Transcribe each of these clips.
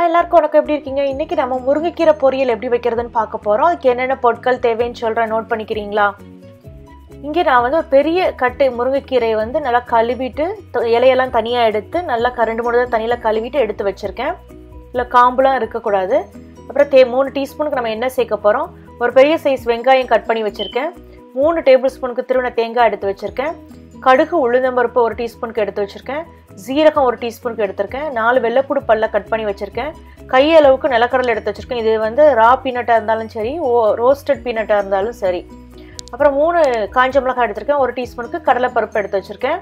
எல்லாருக்கும் வணக்கம். எப்படி இருக்கீங்க? இன்னைக்கு நம்ம முருங்கைக்கீரை பொரியல் எப்படி வைக்கிறதுன்னு பார்க்க போறோம். அதுக்கு என்னென்ன பொருட்கள் தேவைன்னு சொல்றேன், நோட் பண்ணிக்கிறீங்களா? இங்கே நான் ஒரு பெரிய கட்டு முருங்கைக்கீரையை நல்லா கழுவிட்டு இலையெல்லாம் தனியாக எடுத்து நல்லா 2-3 தண்ணியில் கழுவிட்டு எடுத்து வச்சுருக்கேன். இல்லை காம்புலாம் இருக்கக்கூடாது. அப்புறம் 3 டீஸ்பூனுக்கு நம்ம எண்ணெய் சேர்க்க போகிறோம். ஒரு பெரிய சைஸ் வெங்காயம் கட் பண்ணி வச்சுருக்கேன். 3 டேபிள் ஸ்பூனுக்கு திருவின தேங்காய் எடுத்து வச்சுருக்கேன். கடுகு உளுந்தம்பருப்பு 1 டீஸ்பூனுக்கு எடுத்து வச்சுருக்கேன். ஜீரகம் 1 டீஸ்பூனுக்கு எடுத்திருக்கேன். 4 வெள்ளைப்பூடு பல்ல கட் பண்ணி வச்சுருக்கேன். கையளவுக்கு நிலக்கடலை எடுத்து வச்சுருக்கேன். இது ரா பீனட்டாக இருந்தாலும் சரி, ரோஸ்டட் பீனட்டாக இருந்தாலும் சரி. அப்புறம் 3 காஞ்ச மிளகாய் எடுத்திருக்கேன். 1 டீஸ்பூனுக்கு கடலைப்பருப்பு எடுத்து வச்சுருக்கேன்.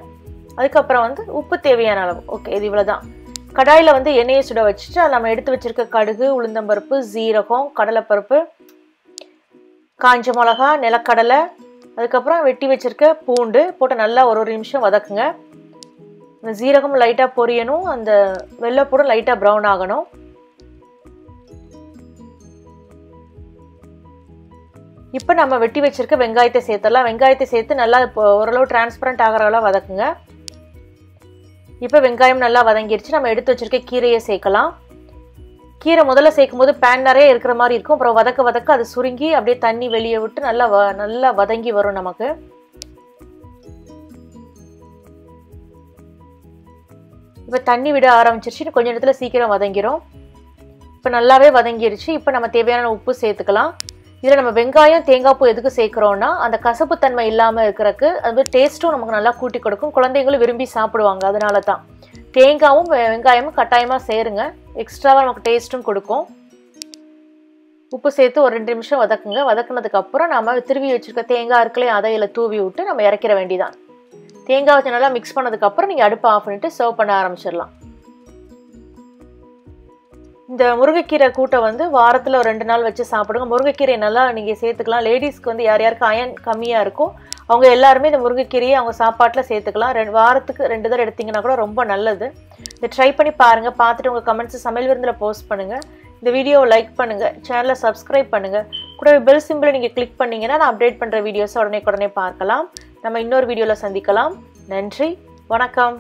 அதுக்கப்புறம் உப்பு தேவையான அளவு. ஓகே, இது இவ்வளோ தான். கடாயில் எண்ணெயை சுட வச்சுட்டு அதில் நம்ம எடுத்து வச்சுருக்க கடுகு உளுந்தம்பருப்பு ஜீரகம் கடலைப்பருப்பு காஞ்ச மிளகா நிலக்கடலை அதுக்கப்புறம் வெட்டி வச்சுருக்க பூண்டு போட்டு நல்லா ஒரு நிமிஷம் வதக்குங்க. இந்த ஜீரகம் லைட்டாக பொரியணும், அந்த வெள்ளைப்பூடும் லைட்டாக ப்ரௌன் ஆகணும். இப்போ நம்ம வெட்டி வச்சுருக்க வெங்காயத்தை சேர்த்துடலாம். வெங்காயத்தை சேர்த்து நல்லா ஓரளவு டிரான்ஸ்பரண்ட் ஆகிறவெல்லாம் வதக்குங்க. இப்போ வெங்காயம் நல்லா வதங்கிடுச்சு. நம்ம எடுத்து வச்சுருக்க கீரையை சேர்க்கலாம். கீரை முதல்ல சேர்க்கும் போது பேன் நிறைய இருக்கிற மாதிரி இருக்கும். அப்புறம் வதக்க வதக்க அது சுருங்கி அப்படியே தண்ணி வெளியே விட்டு நல்லா வதங்கி வரும் நமக்கு. இப்போ தண்ணி விட ஆரம்பிச்சிருச்சு. கொஞ்ச நேரத்தில் சீக்கிரம் வதங்கிடும். இப்போ நல்லாவே வதங்கிடுச்சு. இப்போ நம்ம தேவையான உப்பு சேர்த்துக்கலாம். இதில் நம்ம வெங்காயம் தேங்காய் பூ எதுக்கு சேர்க்குறோன்னா அந்த கசப்பு தன்மை இல்லாமல் இருக்கிறதுக்கு அது டேஸ்ட்டும் நமக்கு நல்லா கூட்டி கொடுக்கும். குழந்தைங்களும் விரும்பி சாப்பிடுவாங்க. அதனால தான் தேங்காயும் வெங்காயமும் கட்டாயமாக சேருங்க. எக்ஸ்ட்ராவாக நமக்கு டேஸ்ட்டும் கொடுக்கும். உப்பு சேர்த்து ஒரு 2 நிமிஷம் வதக்குங்க. வதக்குனதுக்கப்புறம் நம்ம திருவி வச்சுருக்க தேங்காய் இருக்குல்லையே அதை இதில் தூவி விட்டு நம்ம இறக்கிற வேண்டிதான். தேங்காய் வச்சு நல்லா மிக்ஸ் பண்ணதுக்கப்புறம் நீங்கள் அடுப்பை ஆஃப் பண்ணிவிட்டு சர்வ் பண்ண ஆரம்பிச்சிடலாம். இந்த முருங்கைக்கீரை கூட்டை வாரத்தில் ஒரு 2 நாள் வச்சு சாப்பிடுங்க. முருங்கைக்கீரை நல்லா நீங்கள் சேர்த்துக்கலாம். லேடிஸ்க்கு யாருக்கு அயன் கம்மியாக இருக்கும் அவங்க எல்லாருமே இந்த முருங்கைக்கீரையை அவங்க சாப்பாட்டில் சேர்த்துக்கலாம். வாரத்துக்கு 2 தடவை எடுத்திங்கன்னா கூட ரொம்ப நல்லது. இதை ட்ரை பண்ணி பாருங்கள். பார்த்துட்டு உங்கள் கமெண்ட்ஸை சமையல் விருந்தில் போஸ்ட் பண்ணுங்கள். இந்த வீடியோவை லைக் பண்ணுங்கள், சேனலை சப்ஸ்கிரைப் பண்ணுங்கள். கூட பெல் சிம்பிளை நீங்கள் கிளிக் பண்ணிங்கன்னா நான் அப்டேட் பண்ணுற வீடியோஸை உடனே பார்க்கலாம். நம்ம இன்னொரு வீடியோவில் சந்திக்கலாம். நன்றி, வணக்கம்.